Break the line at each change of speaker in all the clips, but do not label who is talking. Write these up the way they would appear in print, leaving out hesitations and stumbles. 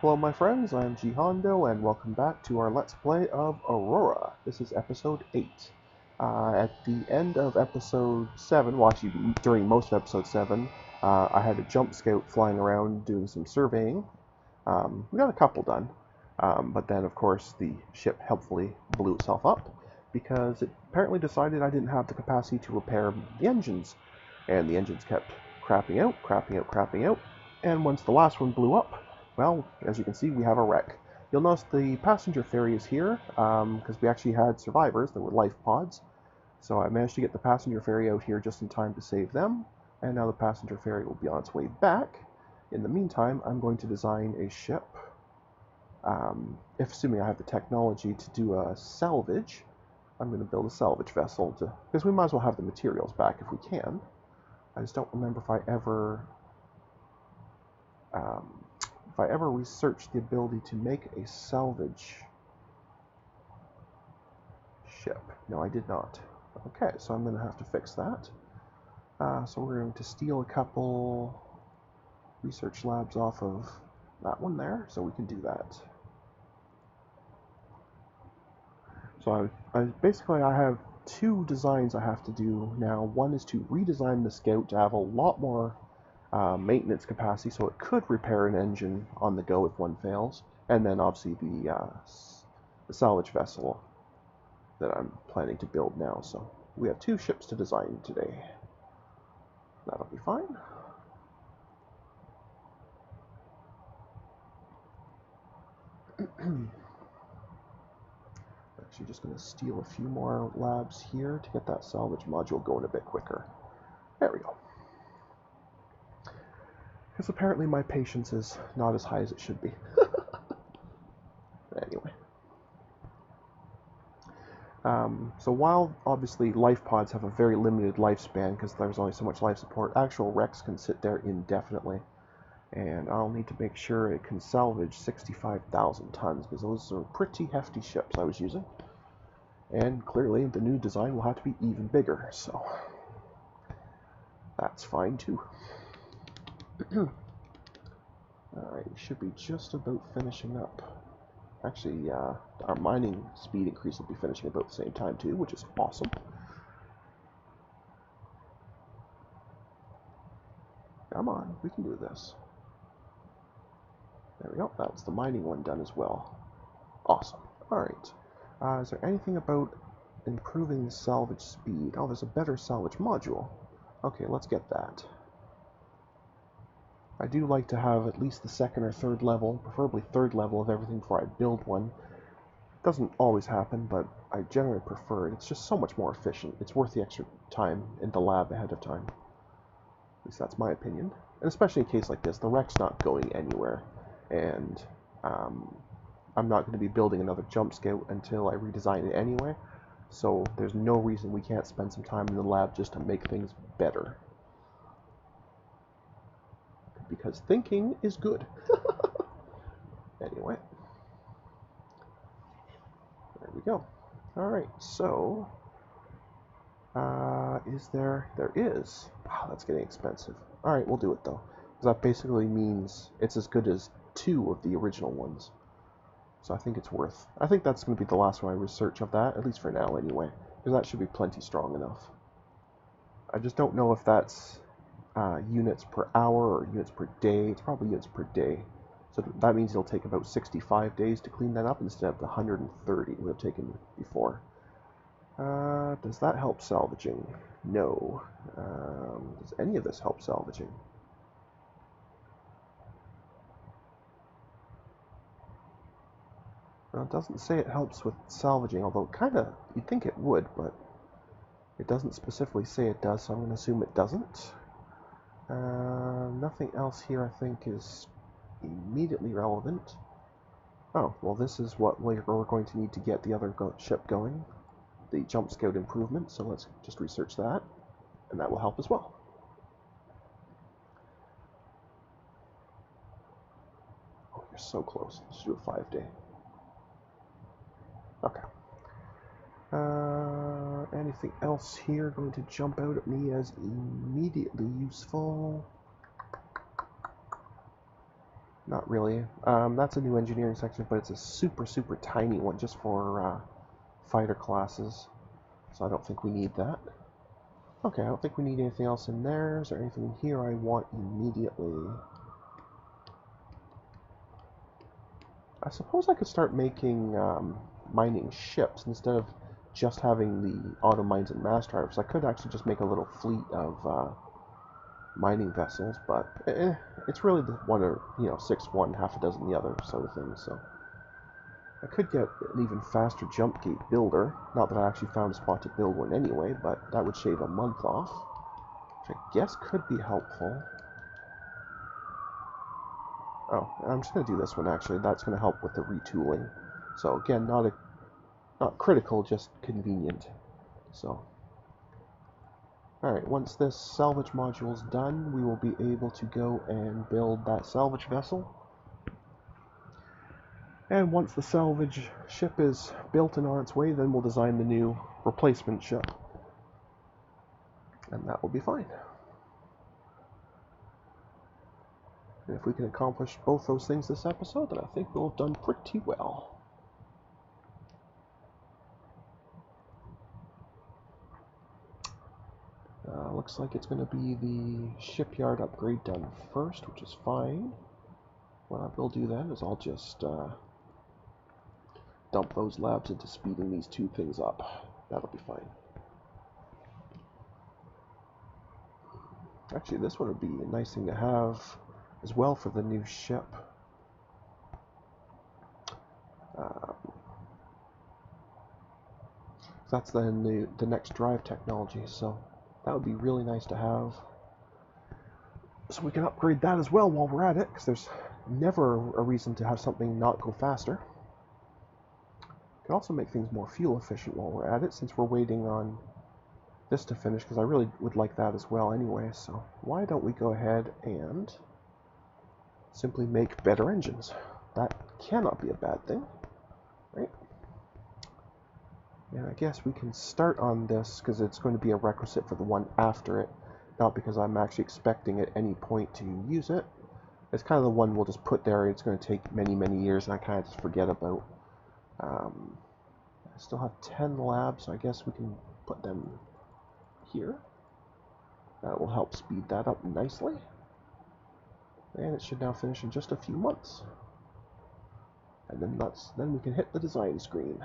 Hello my friends, I'm G Hondo and welcome back to our Let's Play of Aurora. This is episode 8. At the end of episode 7, well actually during most of episode 7, I had a jump scout flying around doing some surveying. We got a couple done, but then of course the ship helpfully blew itself up because it apparently decided I didn't have the capacity to repair the engines. And the engines kept crapping out, crapping out, crapping out, and once the last one blew up, well, as you can see, we have a wreck. You'll notice the passenger ferry is here, because we actually had survivors that were life pods. So I managed to get the passenger ferry out here just in time to save them, and now the passenger ferry will be on its way back. In the meantime, I'm going to design a ship, if assuming I have the technology to do a salvage. I'm going to build a salvage vessel, because we might as well have the materials back if we can. I just don't remember um, if I ever researched the ability to make a salvage ship. No, I did not. Okay, so I'm going to have to fix that. So we're going to steal a couple research labs off of that one there, so we can do that. So basically I have two designs I have to do now. One is to redesign the Scout to have a lot more maintenance capacity, so it could repair an engine on the go if one fails, and then obviously the salvage vessel that I'm planning to build now. So we have two ships to design today. That'll be fine. Actually, just going to steal a few more labs here to get that salvage module going a bit quicker. There we go. Because apparently my patience is not as high as it should be. Anyway. So while obviously life pods have a very limited lifespan because there's only so much life support, actual wrecks can sit there indefinitely. And I'll need to make sure it can salvage 65,000 tons because those are pretty hefty ships I was using. And clearly the new design will have to be even bigger, so that's fine too. Alright, we should be just about finishing up. Actually, our mining speed increase will be finishing about the same time too, which is awesome. Come on, we can do this. There we go, that's the mining one done as well. Awesome. Alright, is there anything about improving the salvage speed? Oh, there's a better salvage module. Okay, let's get that. I do like to have at least the second or third level, preferably third level of everything before I build one. Doesn't always happen, but I generally prefer it. It's just so much more efficient. It's worth the extra time in the lab ahead of time. At least that's my opinion. And especially in a case like this, the wreck's not going anywhere. And I'm not going to be building another jump scout until I redesign it anyway. So there's no reason we can't spend some time in the lab just to make things better. Because thinking is good. Anyway. There we go. Alright, so there is. Wow, that's getting expensive. Alright, we'll do it though. Because that basically means it's as good as 2 of the original ones. So I think it's worth. I think that's going to be the last one I research of that, at least for now anyway. Because that should be plenty strong enough. I just don't know if that's units per hour or units per day. It's probably units per day. So that means it'll take about 65 days to clean that up instead of the 130 it would have taken before. Does that help salvaging? No. Does any of this help salvaging? Well, it doesn't say it helps with salvaging, although kinda, you'd think it would, but it doesn't specifically say it does, so I'm going to assume it doesn't. Nothing else here I think is immediately relevant. Oh, well this is what we're going to need to get the other ship going. The jump scout improvement, so let's just research that, and that will help as well. Oh, you're so close. Let's do a 5-day. Okay. Anything else here going to jump out at me as immediately useful? Not really. That's a new engineering section, but it's a super, super tiny one just for fighter classes. So I don't think we need that. Okay, I don't think we need anything else in there. Is there anything in here I want immediately? I suppose I could start making mining ships instead of just having the auto mines and mass drivers. I could actually just make a little fleet of mining vessels, but it's really the one or 6 one, half a dozen the other sort of thing. So I could get an even faster jump gate builder. Not that I actually found a spot to build one anyway, but that would shave a month off, which I guess could be helpful. Oh, I'm just going to do this one actually. That's going to help with the retooling. So again, not critical, just convenient. So, alright, once this salvage module is done, we will be able to go and build that salvage vessel. And once the salvage ship is built and on its way, then we'll design the new replacement ship. And that will be fine. And if we can accomplish both those things this episode, then I think we'll have done pretty well. Looks like it's going to be the shipyard upgrade done first, which is fine. What I will do then is I'll just dump those labs into speeding these two things up. That'll be fine. Actually, this one would be a nice thing to have as well for the new ship. That's the next drive technology, so that would be really nice to have. So we can upgrade that as well while we're at it, because there's never a reason to have something not go faster. Can also make things more fuel efficient while we're at it, since we're waiting on this to finish, because I really would like that as well anyway. So why don't we go ahead and simply make better engines? That cannot be a bad thing, right? And I guess we can start on this because it's going to be a requisite for the one after it, not because I'm actually expecting at any point to use it. It's kind of the one we'll just put there. It's going to take many, many years, and I kind of just forget about. I still have 10 labs, so I guess we can put them here. That will help speed that up nicely. And it should now finish in just a few months. And then we can hit the design screen.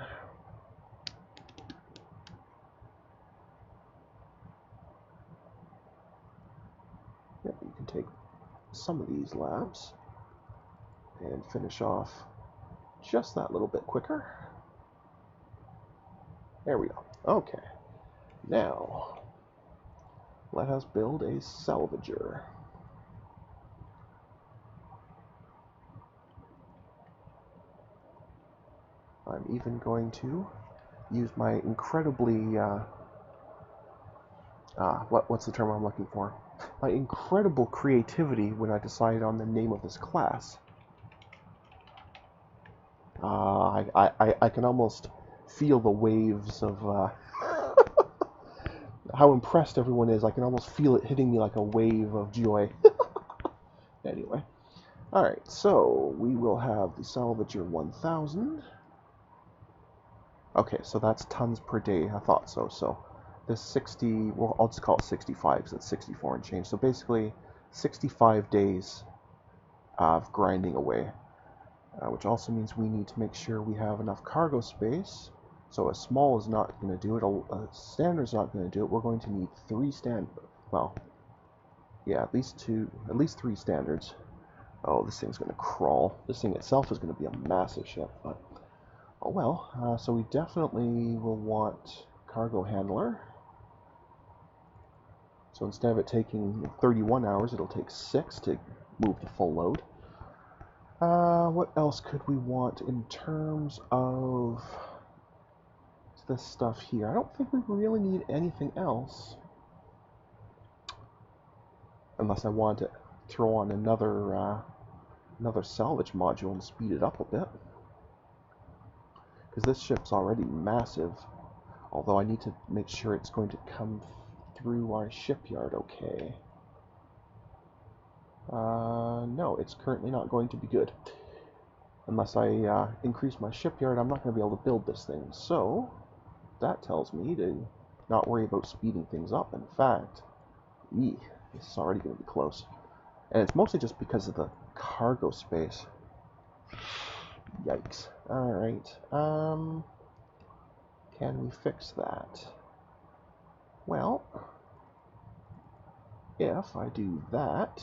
Yep, you can take some of these labs and finish off just that little bit quicker. There we go. Okay. Now, let us build a salvager. I'm even going to use my incredibly, what's the term I'm looking for? My incredible creativity when I decide on the name of this class. I can almost feel the waves of how impressed everyone is. I can almost feel it hitting me like a wave of joy. Anyway. Alright, so we will have the Salvager 1000. Okay, so that's tons per day. I thought so. So this 60, well, I'll just call it 65 because it's 64 and change. So basically 65 days of grinding away. Which also means we need to make sure we have enough cargo space. So a small is not going to do it, a standard is not going to do it. We're going to need 3 well, yeah, at least 3 standards. Oh, this thing's going to crawl. This thing itself is going to be a massive ship, but oh well. So we definitely will want cargo handler. So instead of it taking 31 hours, it'll take 6 to move the full load. What else could we want in terms of this stuff here? I don't think we really need anything else. Unless I want to throw on another salvage module and speed it up a bit. Because this ship's already massive. Although I need to make sure it's going to come through our shipyard okay. No, it's currently not going to be good. Unless I increase my shipyard, I'm not going to be able to build this thing. So, that tells me to not worry about speeding things up. In fact, this is already going to be close. And it's mostly just because of the cargo space. Yikes. Alright, can we fix that? Well, if I do that,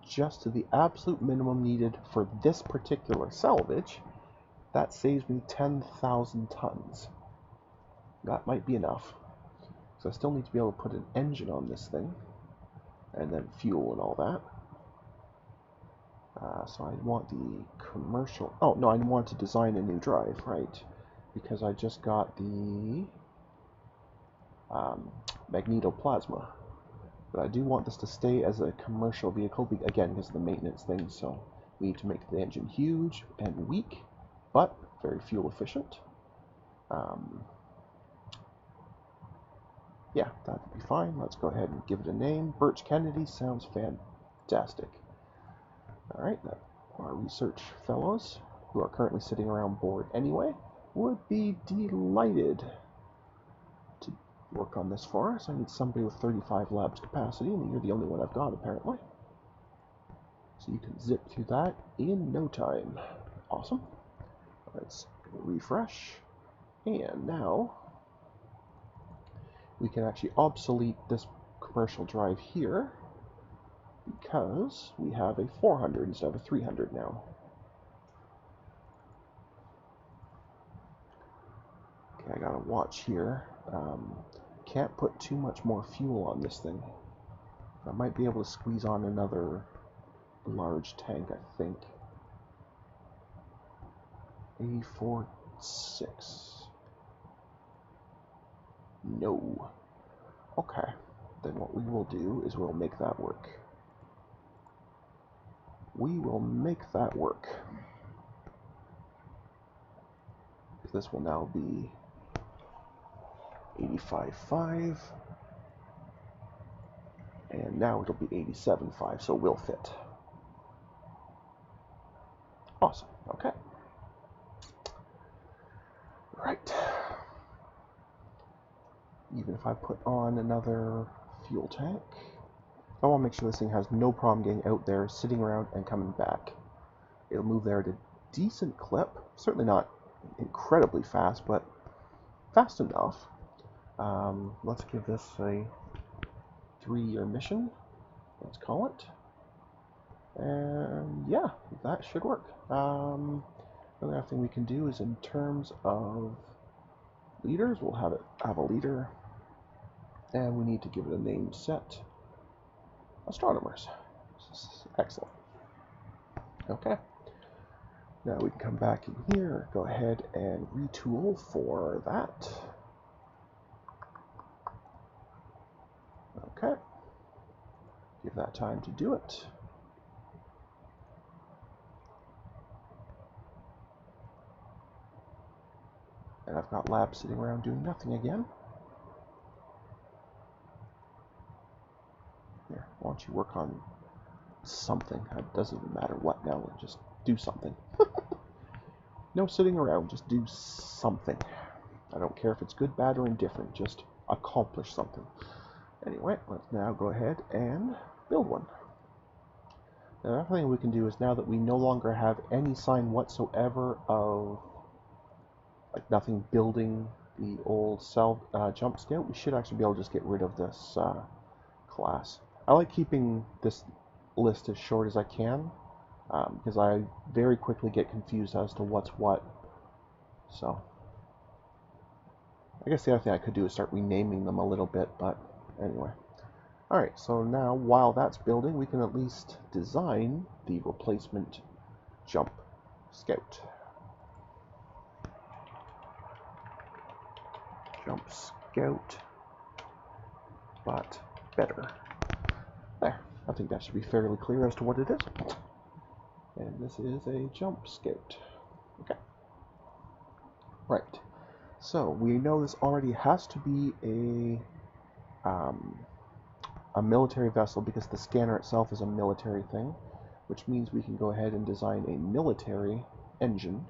just to the absolute minimum needed for this particular salvage, that saves me 10,000 tons. That might be enough. So I still need to be able to put an engine on this thing, and then fuel and all that. So I want the commercial... Oh, no, I want to design a new drive, right? Because I just got the magnetoplasma. But I do want this to stay as a commercial vehicle, again, because of the maintenance thing, so we need to make the engine huge and weak, but very fuel efficient. Yeah, that would be fine. Let's go ahead and give it a name. Birch Kennedy sounds fantastic. Alright, our research fellows, who are currently sitting around bored anyway, would be delighted to work on this for us. I need somebody with 35 labs capacity, and you're the only one I've got, apparently. So you can zip through that in no time. Awesome. Let's refresh. And now we can actually obsolete this commercial drive here because we have a 400 instead of a 300 now. Okay, I gotta watch here. Can't put too much more fuel on this thing. I might be able to squeeze on another large tank, I think. 84.6. No. Okay. Then what we will do is we'll make that work. We will make that work. This will now be 85.5. And now it'll be 87.5, so we'll fit. Awesome. Okay. Right. Even if I put on another fuel tank, I want to make sure this thing has no problem getting out there, sitting around, and coming back. It'll move there at a decent clip. Certainly not incredibly fast, but fast enough. Let's give this a 3-year mission. Let's call it. And yeah, that should work. The other thing we can do is in terms of leaders, we'll have a leader, and we need to give it a name set. Astronomers. Excellent. Okay. Now we can come back in here, go ahead and retool for that. Okay. Give that time to do it. And I've got labs sitting around doing nothing again. Here, why don't you work on something? It doesn't even matter what now, just do something. No sitting around, just do something. I don't care if it's good, bad, or indifferent, just accomplish something. Anyway, let's now go ahead and build one. Now, the other thing we can do is now that we no longer have any sign whatsoever of nothing building the old jump scout, we should actually be able to just get rid of this class. I like keeping this list as short as I can because I very quickly get confused as to what's what. So I guess the other thing I could do is start renaming them a little bit, but anyway. Alright, so now while that's building, we can at least design the replacement jump scout. Jump scout, but better. There, I think that should be fairly clear as to what it is. And this is a jump scout. Okay. Right. So we know this already has to be a a military vessel because the scanner itself is a military thing, which means we can go ahead and design a military engine.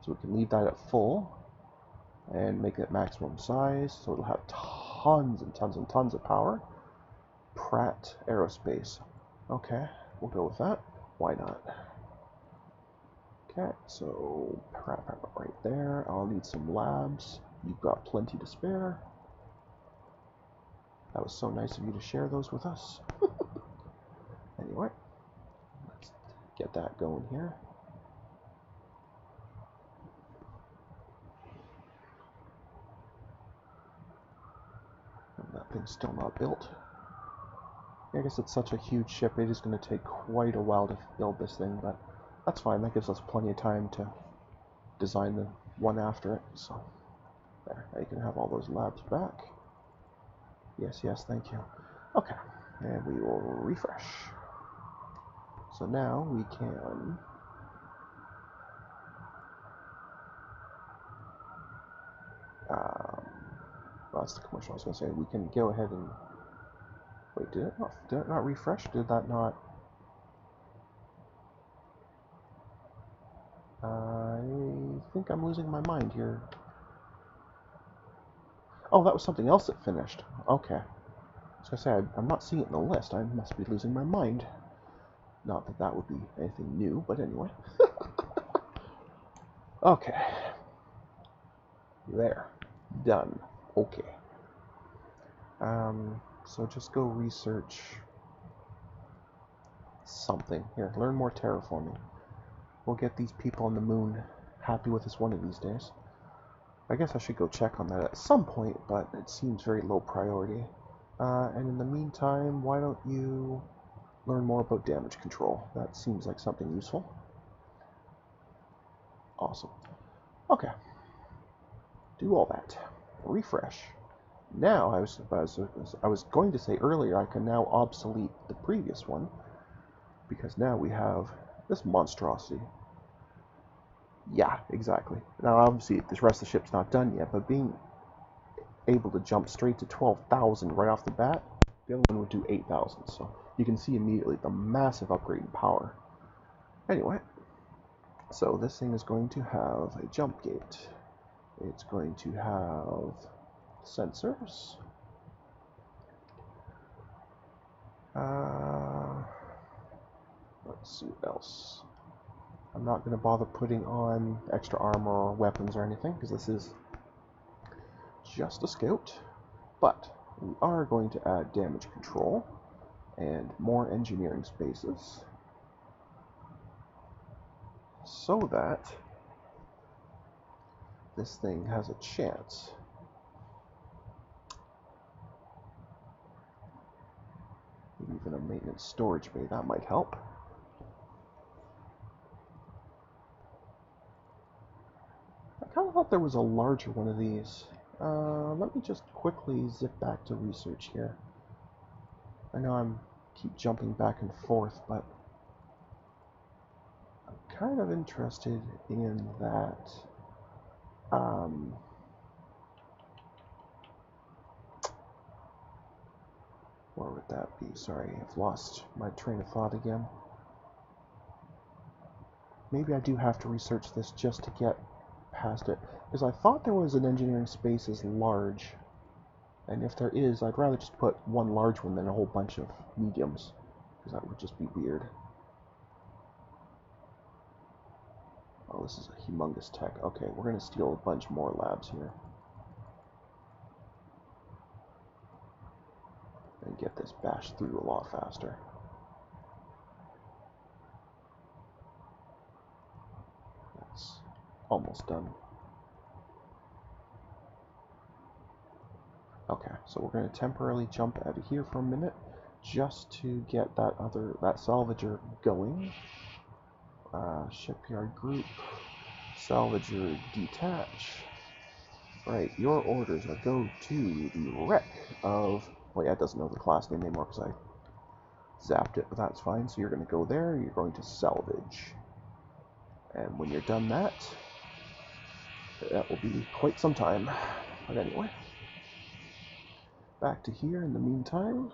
So we can leave that at full and make it maximum size, so it'll have tons and tons and tons of power. Pratt Aerospace. Okay, we'll go with that. Why not? Okay, so Pratt right there. I'll need some labs. You've got plenty to spare. That was so nice of you to share those with us. Anyway, let's get that going here. And that thing's still not built. I guess it's such a huge ship, it is going to take quite a while to build this thing, but that's fine. That gives us plenty of time to design the one after it. So, there. Now you can have all those labs back. Yes, yes, thank you. Okay, and we will refresh. So now we can well, that's the commercial I was going to say. We can go ahead and wait. Did it not refresh? Did that not? I think I'm losing my mind here. Oh, that was something else that finished. Okay. I was going to say, I'm not seeing it in the list. I must be losing my mind. Not that that would be anything new, but anyway. Okay. There. Done. Okay. So just go research something. Here, learn more terraforming. We'll get these people on the moon happy with us one of these days. I guess I should go check on that at some point, but it seems very low priority. And in the meantime, why don't you learn more about damage control? That seems like something useful. Awesome. Okay. Do all that. Refresh. Now, I was going to say earlier, I can now obsolete the previous one, because now we have this monstrosity. Yeah, exactly. Now, obviously, this rest of the ship's not done yet, but being able to jump straight to 12,000 right off the bat, the other one would do 8,000, so you can see immediately the massive upgrade in power. Anyway, so this thing is going to have a jump gate. It's going to have sensors. Let's see what else. I'm not going to bother putting on extra armor or weapons or anything, because this is just a scout. But we are going to add damage control and more engineering spaces, so that this thing has a chance. Maybe even a maintenance storage bay, that might help. I kind of thought there was a larger one of these. Let me just quickly zip back to research here. I know I'm keep jumping back and forth, but I'm kind of interested in that. Where would that be? Sorry, I've lost my train of thought again. Maybe I do have to research this just to get past it, because I thought there was an engineering space as large, and if there is, I'd rather just put one large one than a whole bunch of mediums, because that would just be weird. Oh, this is a humongous tech. Okay, we're going to steal a bunch more labs here. And get this bashed through a lot faster. That's almost done. Okay, so we're going to temporarily jump out of here for a minute just to get that salvager going. Shipyard group, salvager detach. Right, your orders are go to the wreck of... Well, yeah, it doesn't know the class name anymore because I zapped it, but that's fine. So you're going to go there, you're going to salvage. And when you're done that will be quite some time. But anyway, back to here in the meantime.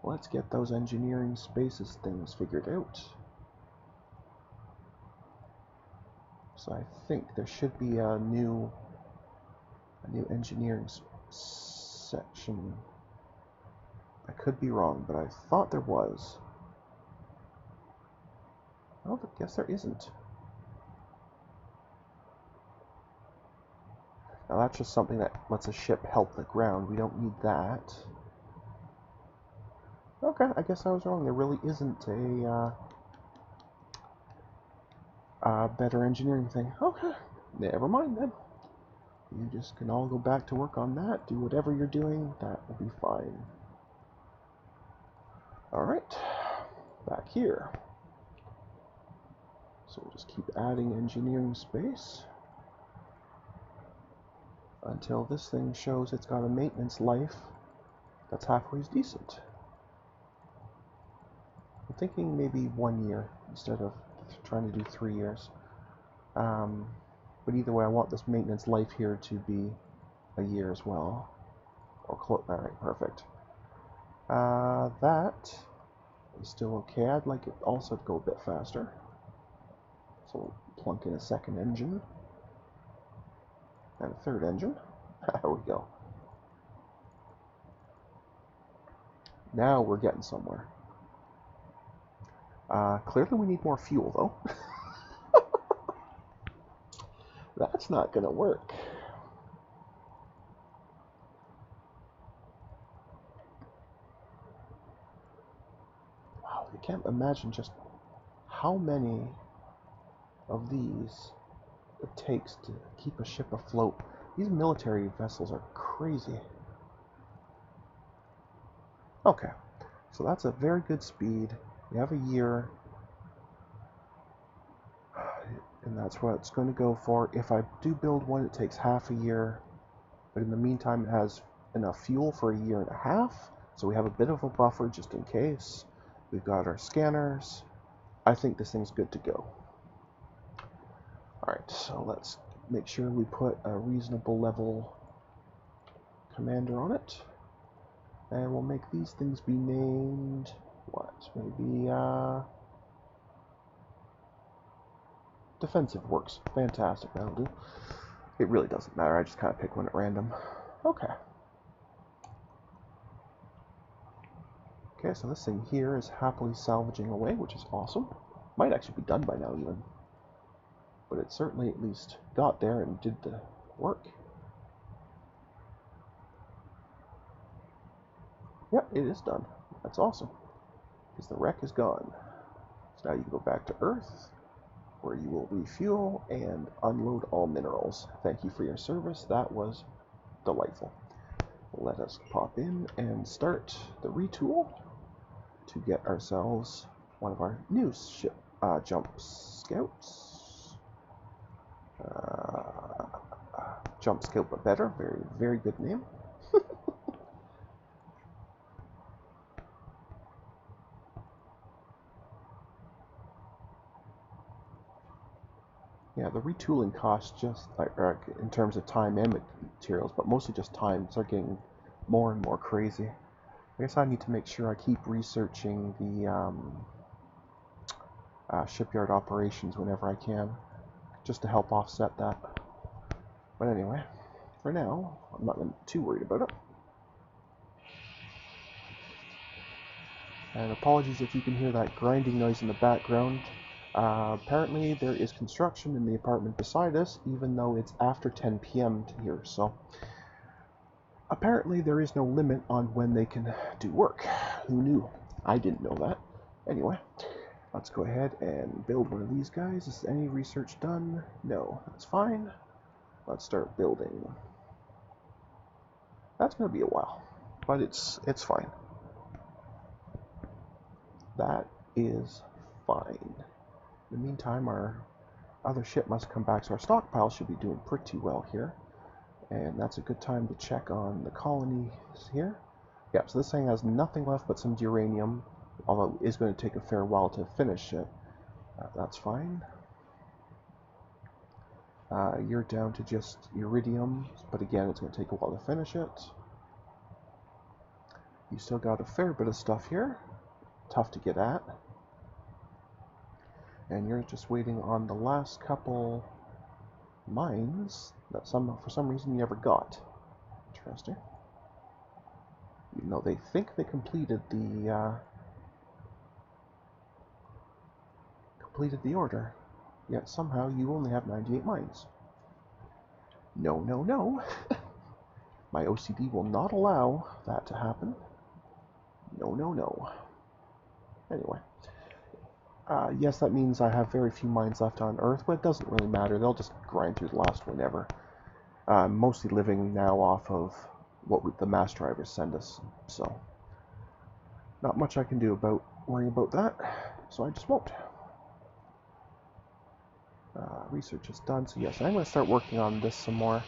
let's get those engineering spaces things figured out. So I think there should be a new engineering section. I could be wrong, but I thought there was. Oh, I guess there isn't. Now that's just something that lets a ship help the ground. We don't need that. Okay, I guess I was wrong. There really isn't a better engineering thing. Okay, never mind then. You just can all go back to work on that. Do whatever you're doing. That will be fine. Alright, back here. So we'll just keep adding engineering space until this thing shows it's got a maintenance life that's halfway decent. I'm thinking maybe 1 year instead of trying to do 3 years. But either way, I want this maintenance life here to be a year as well. Or alright, perfect. That is still okay. I'd like it also to go a bit faster. So we'll plunk in a second engine. And a third engine. There we go. Now we're getting somewhere. Clearly we need more fuel, though. That's not going to work. Wow, you can't imagine just how many of these it takes to keep a ship afloat. These military vessels are crazy. Okay, so that's a very good speed. We have a year, and that's what it's going to go for. If I do build one, it takes half a year, but in the meantime it has enough fuel for a year and a half, so we have a bit of a buffer just in case. We've got our scanners. I think this thing's good to go. Alright, so let's make sure we put a reasonable level commander on it. And we'll make these things be named, what, maybe, defensive works. Fantastic, that'll do. It really doesn't matter, I just kind of pick one at random. Okay. Okay, so this thing here is happily salvaging away, which is awesome. Might actually be done by now, even. But it certainly at least got there and did the work. Yep, it is done. That's awesome. Because the wreck is gone. So now you can go back to Earth, where you will refuel and unload all minerals. Thank you for your service. That was delightful. Let us pop in and start the retool to get ourselves one of our new ship jump scouts. Jump scout, but better. Very, very good name. Yeah, the retooling costs just like in terms of time and materials, but mostly just time, start getting more and more crazy. I guess I need to make sure I keep researching the shipyard operations whenever I can, just to help offset that. But anyway, for now, I'm not too worried about it. And apologies if you can hear that grinding noise in the background. Apparently there is construction in the apartment beside us, even though it's after 10 p.m. here, so apparently there is no limit on when they can do work. Who knew? I didn't know that. Anyway, let's go ahead and build one of these guys. Is any research done? No, that's fine. Let's start building. That's going to be a while, but it's fine. That is fine. In the meantime, our other ship must come back, so our stockpile should be doing pretty well here. And that's a good time to check on the colonies here. Yeah, so this thing has nothing left but some uranium, although it is going to take a fair while to finish it. That's fine. You're down to just iridium, but again, it's going to take a while to finish it. You still got a fair bit of stuff here. Tough to get at. And you're just waiting on the last couple mines that for some reason you never got. Interesting. Even though they think they completed the order, yet somehow you only have 98 mines. No, no, no. My OCD will not allow that to happen. No, no, no. Anyway. Yes, that means I have very few mines left on Earth, but it doesn't really matter. They'll just grind through the last one ever. I'm mostly living now off of what the mass drivers send us, so not much I can do about worrying about that, so I just won't. Research is done, so yes, I'm going to start working on this some more,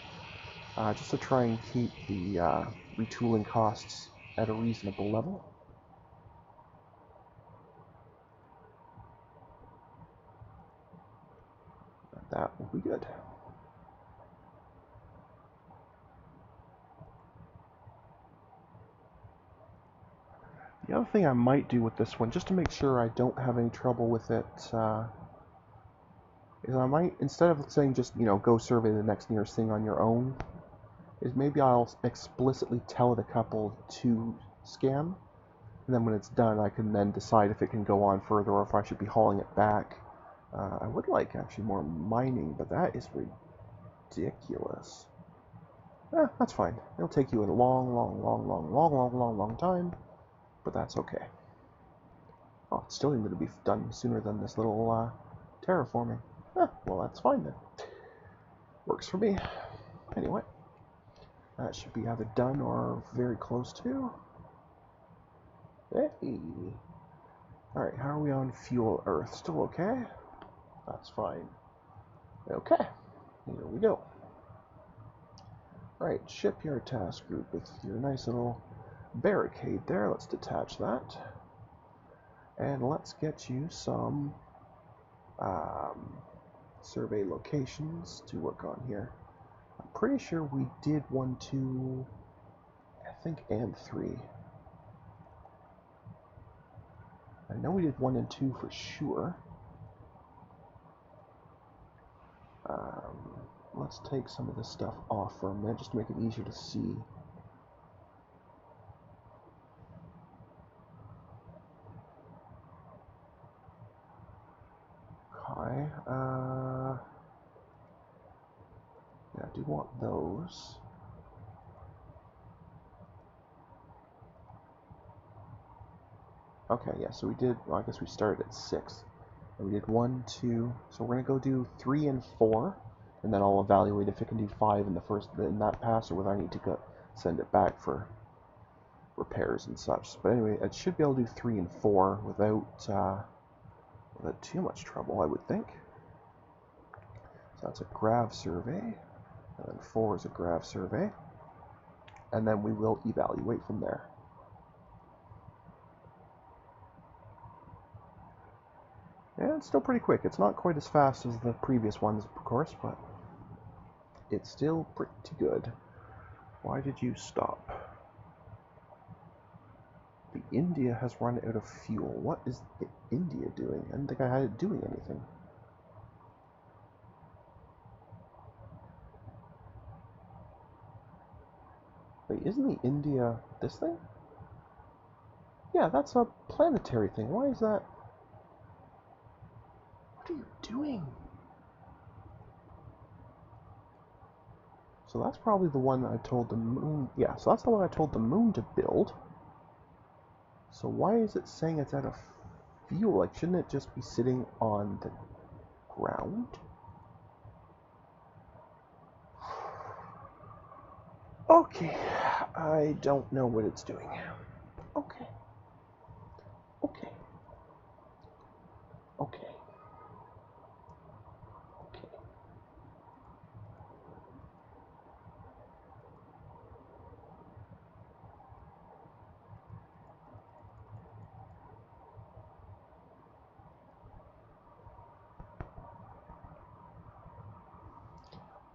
just to try and keep the retooling costs at a reasonable level. That will be good. The other thing I might do with this one, just to make sure I don't have any trouble with it, is I might, instead of saying just, go survey the next nearest thing on your own, is maybe I'll explicitly tell it a couple to scan, and then when it's done I can then decide if it can go on further or if I should be hauling it back. I would like actually more mining, but that is ridiculous. That's fine. It'll take you a long time, but that's okay. Oh, it's still going to be done sooner than this little terraforming. Well, that's fine then. Works for me. Anyway, that should be either done or very close to. Hey! Alright, how are we on fuel Earth? Still okay? That's fine. Okay, here we go. Right, shipyard task group with your nice little barricade there. Let's detach that. And let's get you some survey locations to work on here. I'm pretty sure we did 1, 2, I think, and 3. I know we did 1 and 2 for sure. Let's take some of this stuff off for a minute just to make it easier to see. Okay, yeah, I do want those. Okay, yeah, so we did, well, I guess we started at 6. And we did 1, 2, so we're going to go do 3 and 4, and then I'll evaluate if it can do 5 in that pass, or whether I need to send it back for repairs and such. But anyway, it should be able to do 3 and 4 without too much trouble, I would think. So that's a grav survey, and then 4 is a grav survey, and then we will evaluate from there. Yeah, it's still pretty quick. It's not quite as fast as the previous ones, of course, but it's still pretty good. Why did you stop? The India has run out of fuel. What is India doing? I didn't think I had it doing anything. Wait, isn't the India this thing? Yeah, that's a planetary thing. Why is that? What are you doing? So that's probably the one that I told the moon. Yeah, so that's the one I told the moon to build. So why is it saying it's out of fuel? Like, shouldn't it just be sitting on the ground? Okay, I don't know what it's doing. Okay. Okay. Okay. Okay.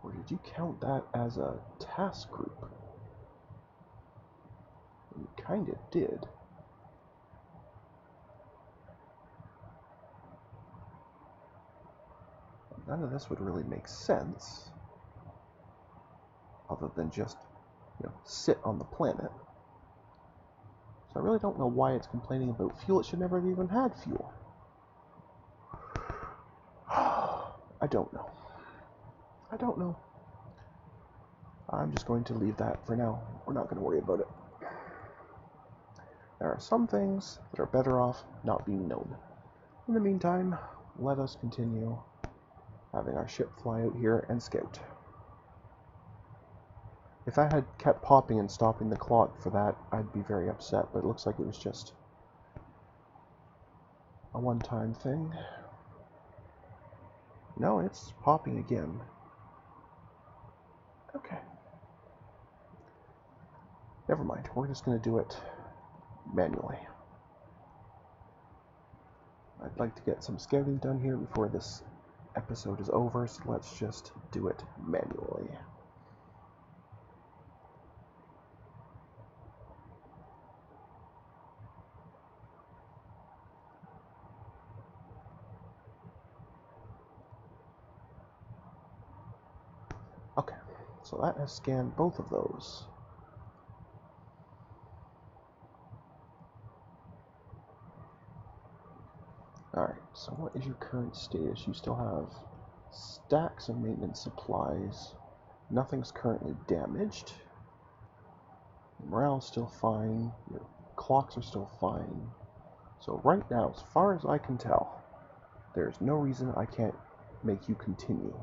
Or did you count that as a task group? You kind of did. None of this would really make sense, other than just, sit on the planet. So I really don't know why it's complaining about fuel. It should never have even had fuel. I don't know. I don't know. I'm just going to leave that for now. We're not going to worry about it. There are some things that are better off not being known. In the meantime, let us continue having our ship fly out here and scout. If I had kept popping and stopping the clock for that, I'd be very upset, but it looks like it was just a one-time thing. No, it's popping again. Okay. Never mind, we're just going to do it manually. I'd like to get some scouting done here before this episode is over, so let's just do it manually. Okay, so that has scanned both of those. Alright, so what is your current status? You still have stacks of maintenance supplies. Nothing's currently damaged. Morale's still fine. Your clocks are still fine. So right now, as far as I can tell, there's no reason I can't make you continue.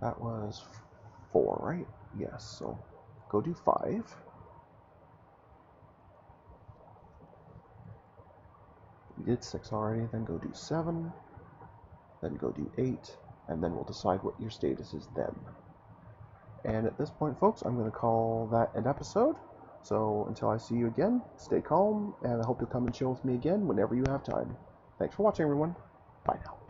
That was 4, right? Yes, so go do 5. We did 6 already, then go do 7, then go do 8, and then we'll decide what your status is then. And at this point, folks, I'm going to call that an episode. So until I see you again, stay calm, and I hope you'll come and chill with me again whenever you have time. Thanks for watching, everyone. Bye now.